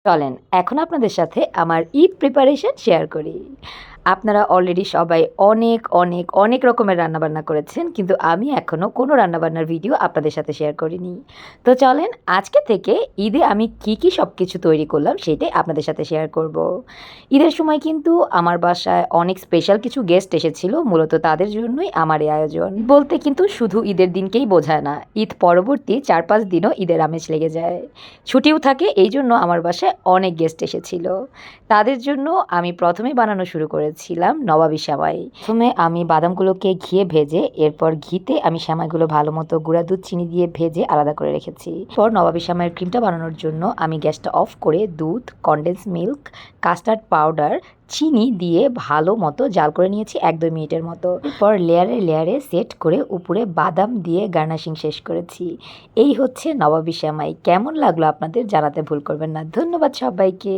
চলেন এখন আপনাদের সাথে আমার ঈদ প্রিপারেশন শেয়ার করি। আপনারা অলরেডি সবাই অনেক, অনেক, অনেক রকমের রান্নাবান্না করেছেন। কিন্তু আমি এখনো কোনো রান্নাবান্নার ভিডিও আপনাদের সাথে শেয়ার করিনি। তো চলেন আজকে থেকে ঈদে আমি কি সবকিছু তৈরি করলাম সেটাই আপনাদের সাথে শেয়ার করব। ঈদের সময় কিন্তু আমার বাসায় অনেক স্পেশাল কিছু গেস্ট এসেছিল। মূলত তাদের জন্যই আমার এই আয়োজন। বলতে কিন্তু শুধু ঈদের দিনকেই বোঝায় না। ঈদ পরবর্তী ৪-৫ দিনও ঈদের আমেজ লেগে যায়। ছুটিও থাকে এইজন্য আমার বাসায় অনেক গেস্ট এসেছিল। তাদের জন্য আমি প্রথমেই বানানো শুরু করেছিলাম নবাবী সেমাই। প্রথমে আমি বাদামগুলোকে ঘিয়ে ভেজে এরপর ঘিতে আমি সেমাইগুলো ভালো মতো গুঁড়া দুধ চিনি দিয়ে ভেজে আলাদা করে রেখেছি। পর নবাবী সেমাইয়ের ক্রিমটা বানানোর জন্য আমি গ্যাসটা অফ করে দুধ, কনডেন্স মিল্ক, কাস্টার্ড পাউডার, চিনি দিয়ে ভালো মতো জাল করে নিয়েছি ১-২ মিনিটের মতো। এরপর লেয়ারে লেয়ারে সেট করে উপরে বাদাম দিয়ে গার্নিশিং শেষ করেছি। এই হচ্ছে নবাবী সেমাই। কেমন লাগলো আপনাদের জানাতে ভুল করবেন না। ধন্যবাদ সবাইকে।